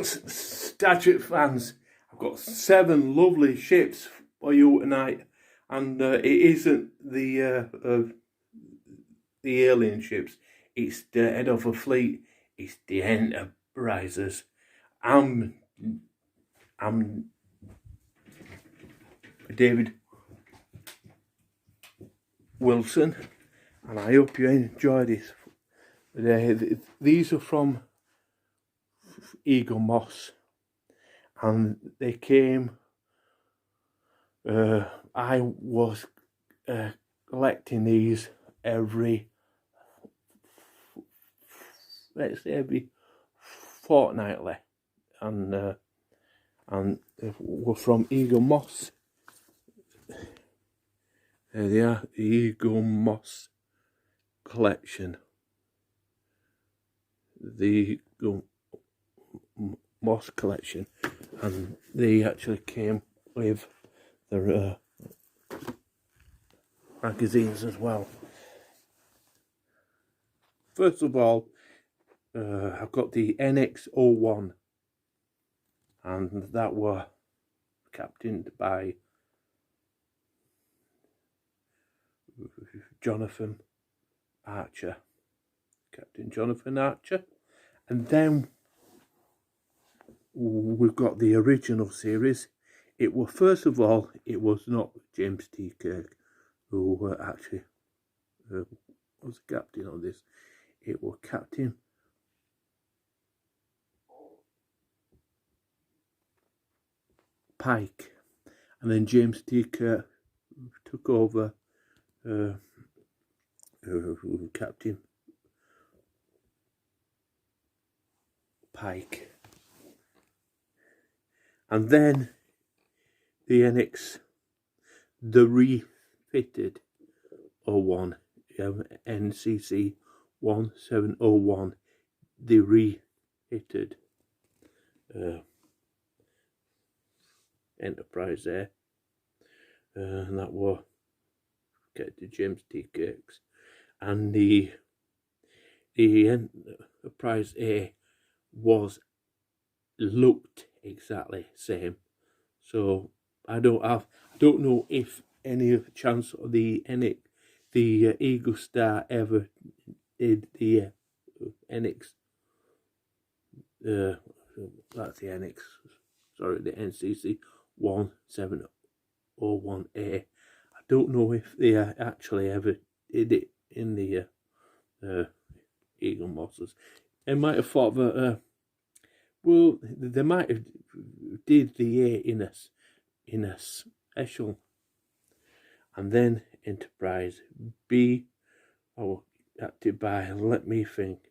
Star Trek fans, I've got 7 lovely ships for you tonight, and it isn't the alien ships. It's the head of a fleet. It's the Enterprises. I'm David Wilson, and I hope you enjoy this. These are from Eaglemoss, and they came. I was collecting these every fortnightly, and were from Eaglemoss. There they are, the Eaglemoss collection. The Eaglemoss collection, and they actually came with their magazines as well. First of all, I've got the NX-01, and that were captained by Jonathan Archer, Captain Jonathan Archer. And then we've got the original series. It was, first of all, it was not James T. Kirk who actually was the captain on this. It was Captain Pike, and then James T. Kirk took over Captain Pike, and then the NX, the refitted 01, NCC 1701, the refitted Enterprise there, and that was Captain James T. Kirk's, and the Enterprise A looked exactly same. So I don't know if any chance of the Eagle Star ever did the NX. That's the NX. Sorry, the NCC 1701A. I don't know if they actually ever did it in the Eaglemosses. They might have thought that. Well, they might have did the A in a special, and then Enterprise B, acted by, let me think,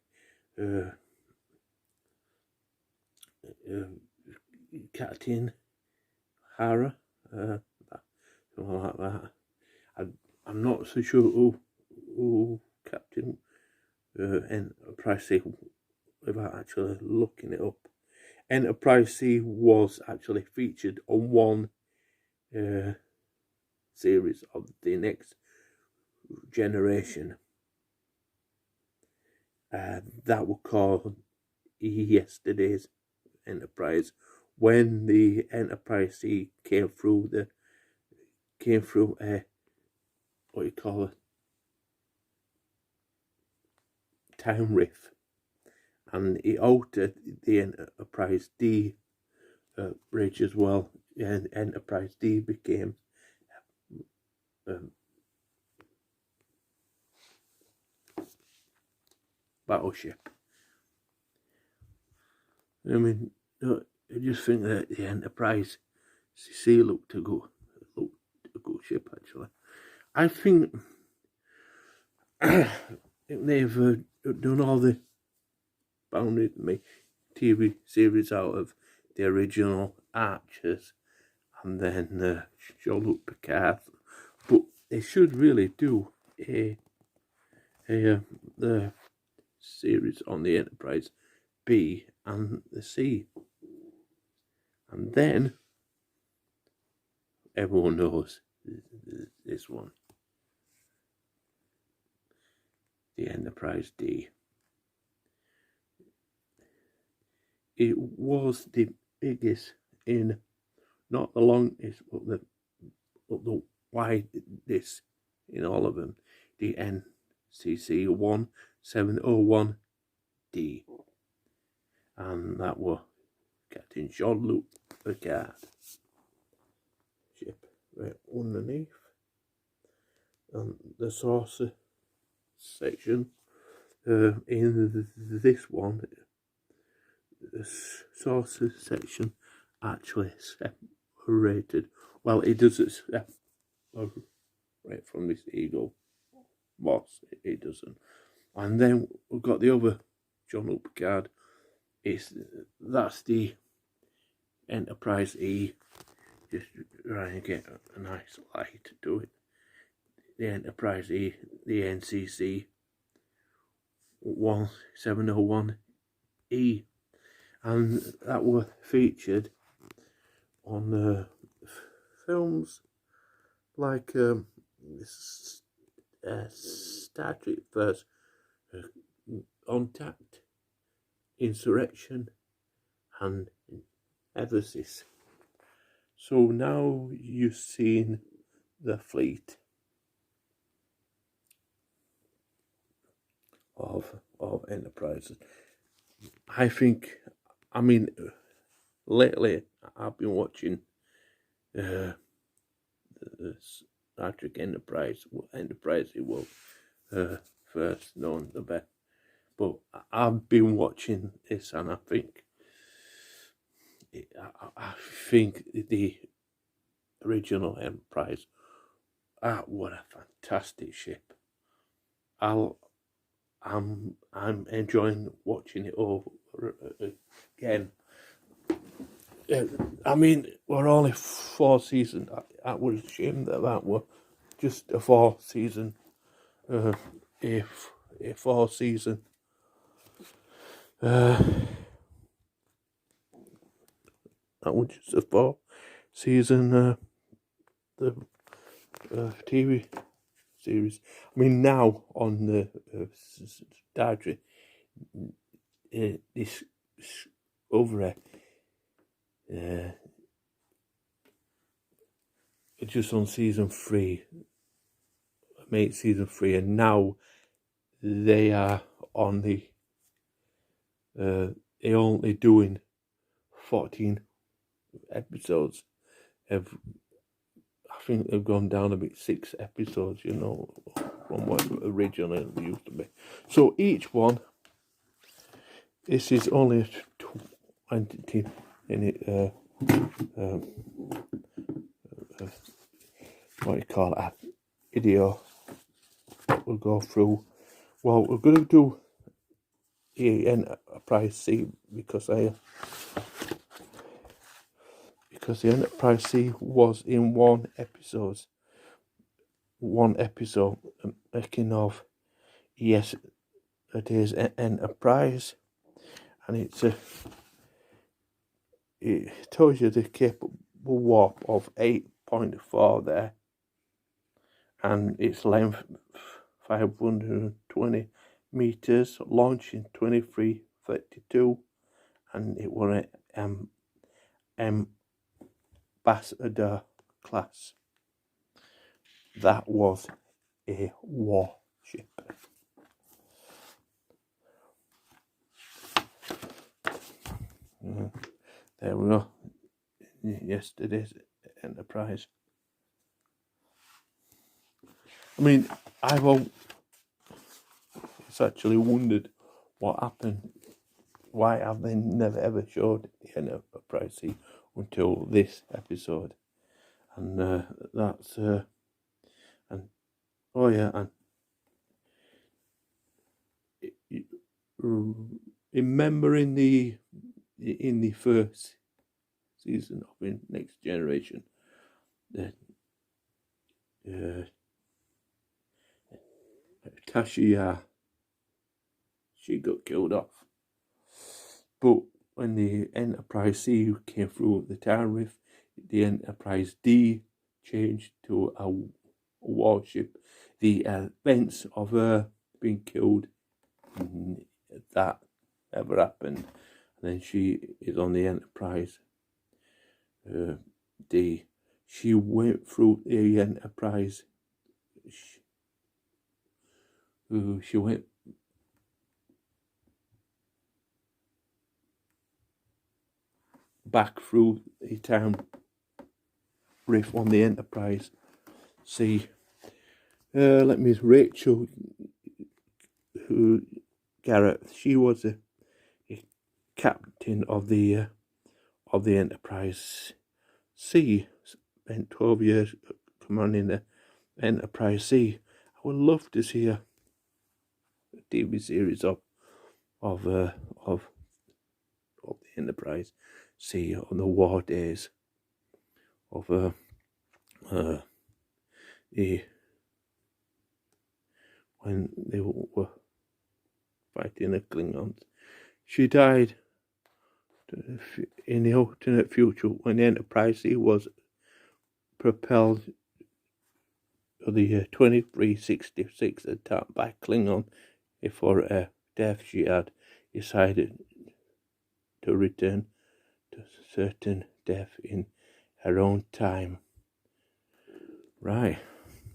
Captain Hara, something like that. I'm not so sure who Captain Enterprise C, without actually looking it up. Enterprise C was actually featured on one series of the Next Generation. That was called Yesterday's Enterprise. When the Enterprise C came through a what you call it, time rift, and it altered the Enterprise D bridge as well, and Enterprise D became battleship. I mean, I just think that the Enterprise C looked a good ship, actually. I think they've done all the Boundary TV series out of the original Archers, and then Jean-Luc Picard, but they should really do the series on the Enterprise B and the C, and then everyone knows this one, the Enterprise D. it was the biggest in, not the longest, but the widest in all of them. The NCC 1701D, and that was Captain Jean-Luc Picard ship right underneath. And the saucer section, in this one, the saucer section actually separated. Well, it doesn't separate from this Eaglemoss. It doesn't. And then we've got the other Jean-Luc Picard. That's the Enterprise E. Just trying to get a nice light to it. The Enterprise E, the NCC 1701E, and that were featured on films like Star Trek First Contact, Insurrection, and Nemesis. So now you've seen the fleet of Enterprises. I mean, lately I've been watching the Star Trek Enterprise. Enterprise it was first known the best, but I've been watching this, and I think the original Enterprise, what a fantastic ship. I'm enjoying watching it over again. I mean, we're only 4 seasons. I was ashamed that were just a 4 season. If a 4 season. That was just a 4 season. The TV series. I mean, now on the Star Trek, this over just on season 3, made season 3, and now they are on the they're only doing 14 episodes. I think they've gone down a bit, 6 episodes, you know, from what originally used to be. So each one, this is only 20-minute, what you call it, a video we'll go through. Well, we're going to do the Enterprise C because the Enterprise C was in one episode, making of yesterday's Enterprise, and it tells you the capable warp of 8.4 there, and its length 520 meters, launching 2332, and it was an Ambassador class. That was a warship. There we go. Yesterday's Enterprise. I mean, it's actually wondered what happened. Why have they never ever showed the Enterprise C until this episode? And that's and oh yeah, and remembering in the first season of Next Generation, Tasha, she got killed off. But when the Enterprise C came through the Tariff, the Enterprise D changed to a warship. The events of her being killed, that never happened. and then she is on the Enterprise D. She went through the Enterprise. She went back through the time riff on the Enterprise C. Let me Rachel Garrett. She was a captain of the Enterprise C. Spent 12 years commanding the Enterprise C. I would love to see a TV series of the Enterprise C on the war days of when they were fighting the Klingons. She died in the alternate future when the Enterprise C was propelled to the 2366 attack by Klingon. Before her death, she had decided to return to certain death in her own time. Right,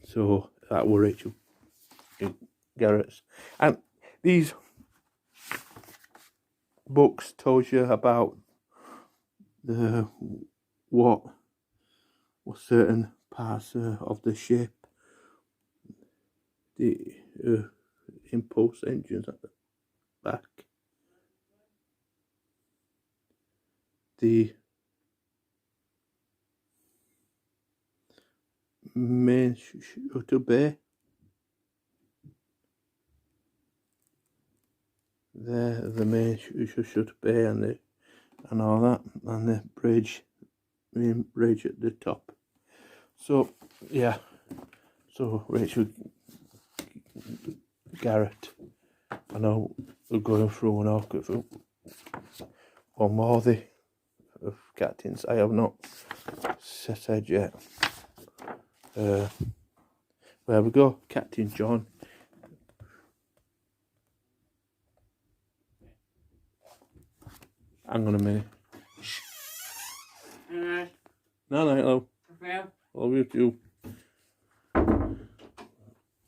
so that was Rachel Garrett's. And these books told you about what certain parts of the ship, the impulse engines at the back, the main shuttle bay, the main shuttle bay and all that, and the main bridge at the top. So yeah, so Rachel Garrett. I know we're going through an awkward through one more of captains I have not said yet. Where we go, Captain John. Hang on a minute. No, hello. Love you too.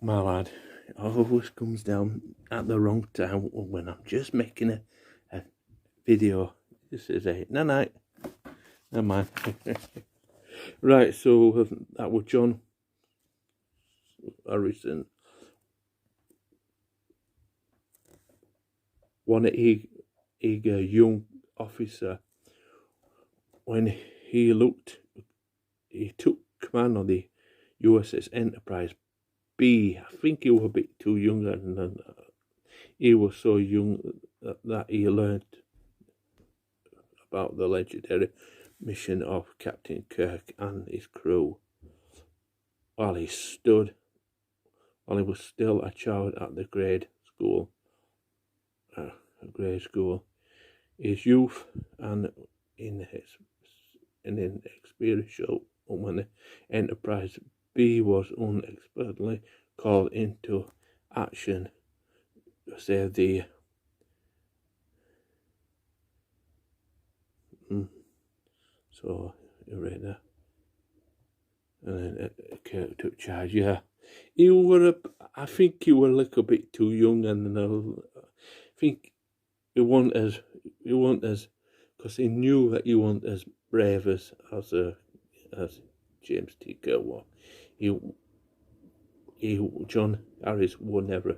My lad, it always comes down at the wrong time when I'm just making a video. This is a night. Never mind. Right, so that was John Harrison. One eager young officer. When he took command of the USS Enterprise B. I think he was a bit too young, and he was so young that he learned about the legendary mission of Captain Kirk and his crew. While he was still a child at the grade school, his youth and in experience when the Enterprise B was unexpectedly called into action to save the so you read that, and then Kirk took charge. Yeah, I think he was a little bit too young, and I think he wasn't as because he knew that he wasn't as brave as James T. Kirk was. John Harris was never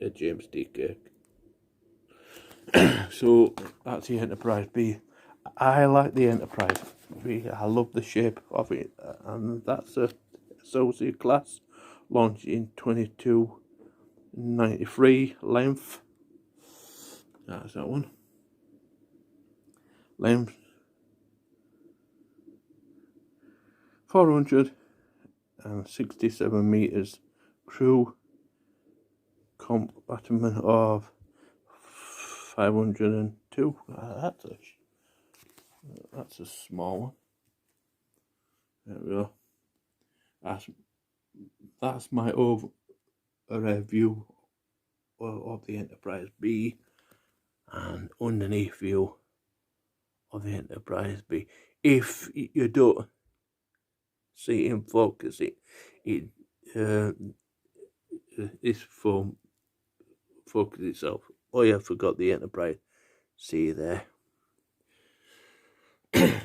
a James T. Kirk. So that's the Enterprise B. I like the Enterprise B. I love the shape of it, and that's a associate class, launched in 2293. Length. That's that one. Length 467 meters. Crew compartment of 502. That's a small one. There we go. That's my review of the Enterprise B, and underneath you of the Enterprise B. If you don't see him focus, this phone focus itself. Oh yeah, I forgot the Enterprise. See there.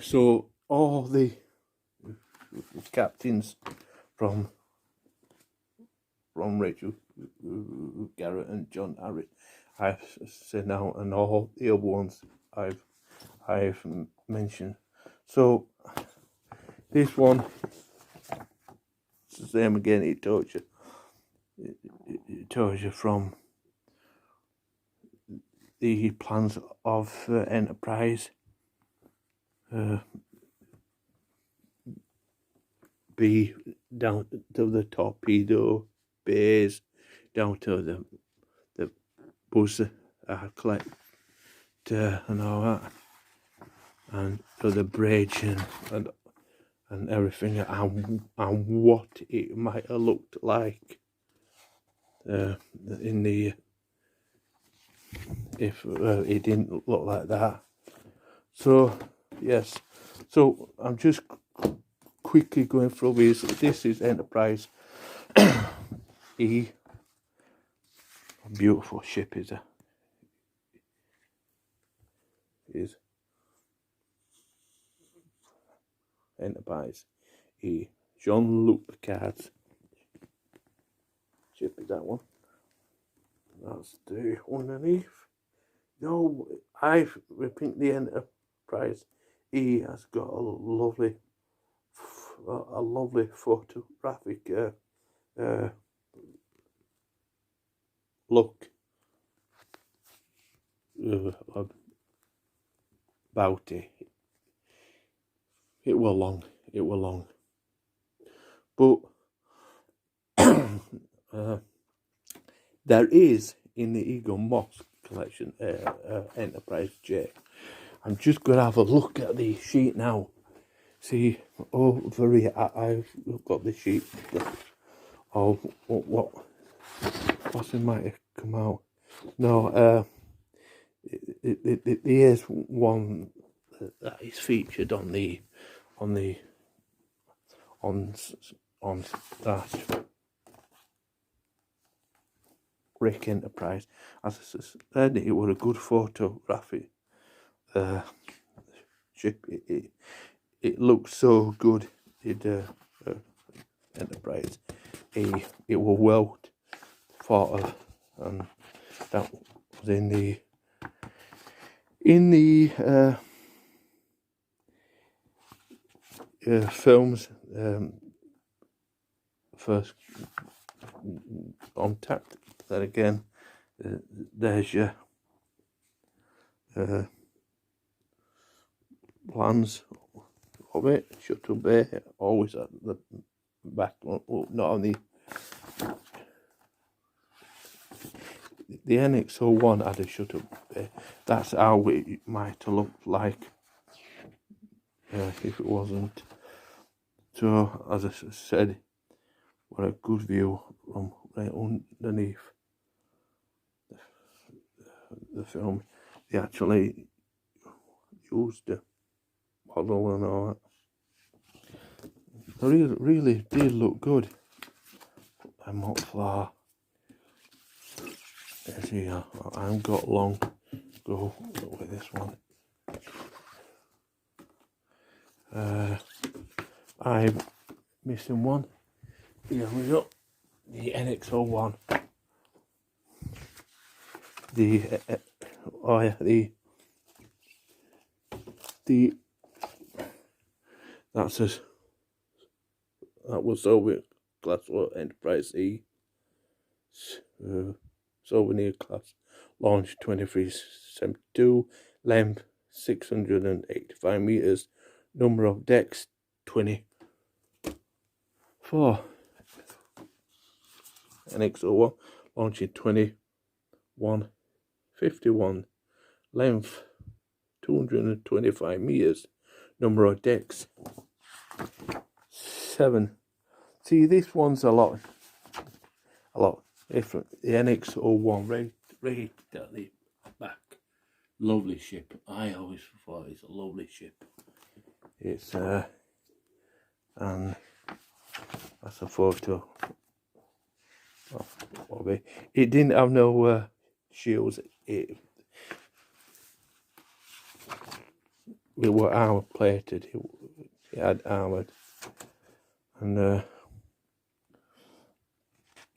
So all the captains from Rachel Garrett and John Harris I've sent out, and all the other ones I've mentioned. So this one, it's the same again. It tells you from the plans of Enterprise. Be down to the torpedo bays, down to the buzzer collector and all that, and to the bridge and everything, and what it might have looked like in the if it didn't look like that. So yes, so I'm just quickly going through this. This is Enterprise E. A beautiful ship is Enterprise E. Jean-Luc Picard's ship is that one. That's the underneath. No, I think the Enterprise E has got a lovely photographic look about it. It were long, but there is in the Eaglemoss collection Enterprise J. I'm just going to have a look at the sheet now. See, over here, I've got the sheet. Oh, what's it might have come out? No, there's one that is featured on that Rick Enterprise. As I said, it was a good photographic ship. It looked so good. Enterprise. It was well thought of, and that was in the films. First Contact. Then again, there's your plans of it. Shuttle bay, always at the back. Well, not on the NX-01 had a shuttle bay. That's how it might have looked like if it wasn't. So, as I said, what a good view from right underneath the film. They actually used the model and all that. They really did look good. I'm not far. Let's see, I haven't got long to go with this one. I'm missing one. Here we go. The NX-01. That was Soviet class Enterprise E. Souvenir class, launch 2372, length 685 meters, number of decks 24. NX-01, launching 2151, length 225 meters, number of decks 7. See, this one's a lot different. The NX-01 right at the back. Lovely ship. I always thought it's a lovely ship. It's and that's a photo of it. It didn't have no shields. It were armor plated. It had armored, and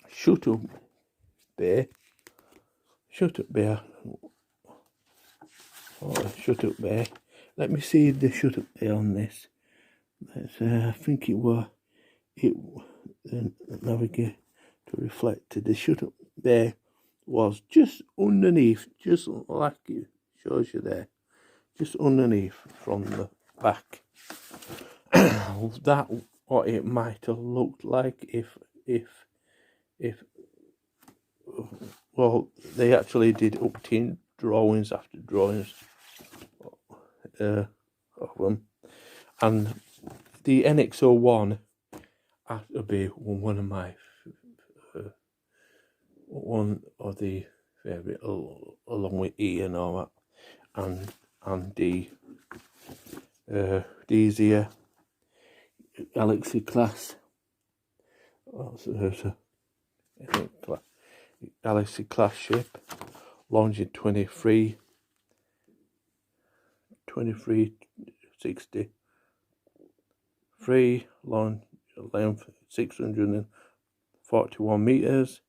shut up bay. Shut up bay. Oh, shut up bay. Let me see the shut up bay on this. Let's, I think the navigator reflected. The shut up bay was just underneath, just like it shows you there, just underneath from the back. That what it might have looked like if well, they actually did up-team drawings after drawings of them, and the NX-01 has to be one of my one of the favourite, along with E and all that, and these here Galaxy class. There's a Galaxy class ship, longitude 2360, long length 641 meters,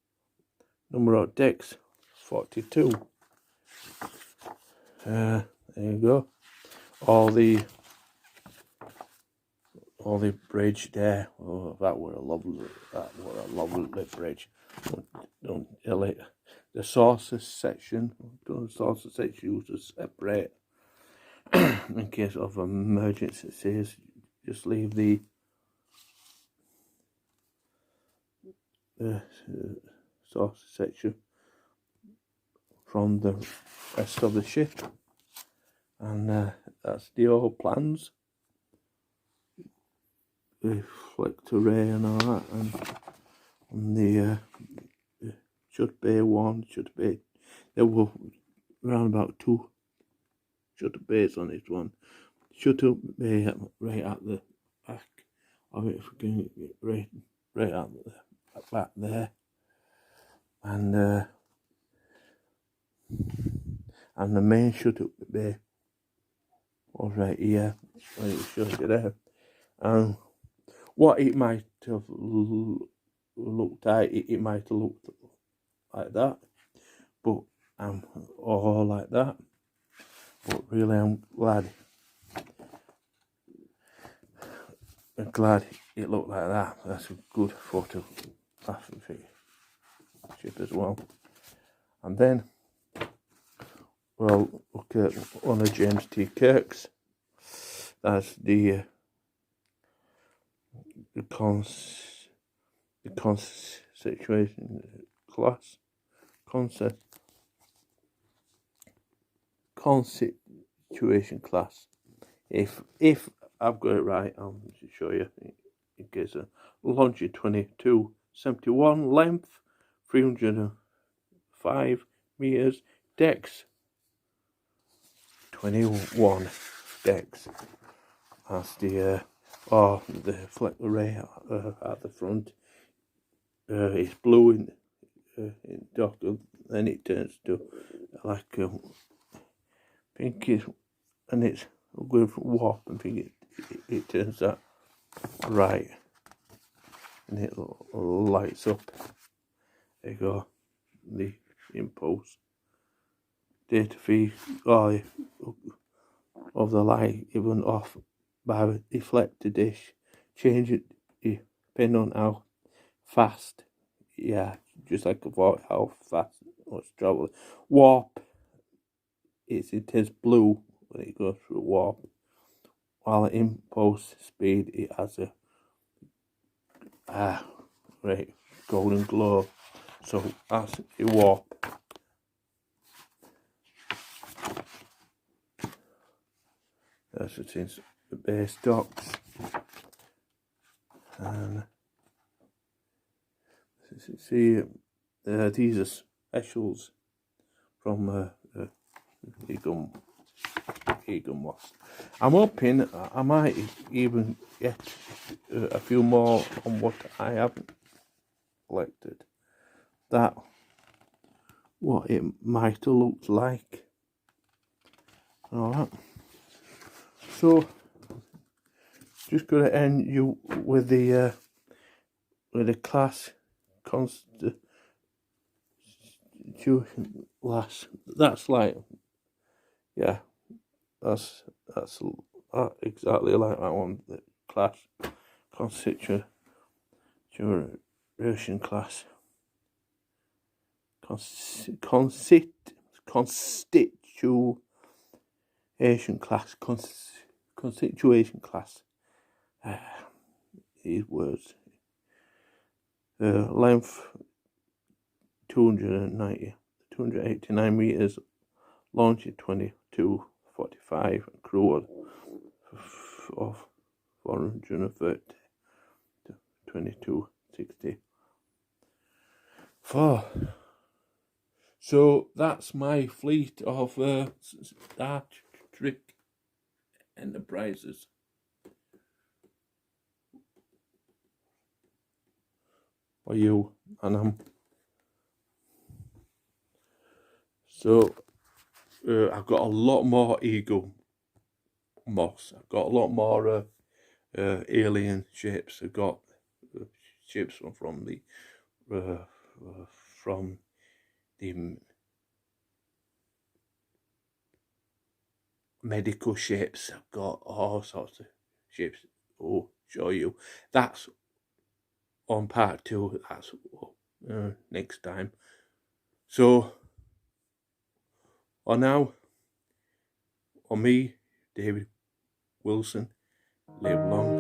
number of decks 42. There you go. All the bridge there. Oh, that were a lovely bridge. Don't tell it. The saucer section. The saucer section used to separate in case of emergencies. Just leave the saucer section from the rest of the ship, and that's the old plans. Reflect array and all that, and the shut bay 1, shut bay. There were around about 2 shut bays on this one. Shut up bay right at the back of it, right at the back there, and the main shut up bay was right here. It shows you there, and what it might have looked like, it might have looked like that, but all like that. But really, I'm glad it looked like that. That's a good photographic ship as well. And then we'll look at one of James T. Kirk's. That's the constitution class. If I've got it right, I'll show you. It gives a longitude 2271, length 305 meters, decks 21 decks. That's the fleck array at the front. It's blue in darker, then it turns to like pink, and it's going for warp and pink. It turns that right, and it lights up. There you go. The impulse data feed of the light even off by the deflector dish. Change it depending on how fast, just like about how fast it's traveling. Warp, it turns blue when it goes through warp, while at impulse speed it has a golden glow. So that's the warp. That's it is the base docks, and see these are specials from Eaglemoss. I'm hoping I might even get a few more on what I haven't collected. That what it might have looked like. Alright. So just gonna end you with the class constitution last. That's like, yeah, that's exactly like that one. The class constitution class. Constitution class. These words. Length 289 meters, longitude 2245, crew of 430 to 2264. So that's my fleet of Star Trek Enterprises. For you and I'm. So I've got a lot more Eaglemoss. I've got a lot more alien ships. I've got ships from the medical ships. I've got all sorts of ships. Oh, show you. That's on part 2. That's next time. So, for now, on me, David Wilson, live long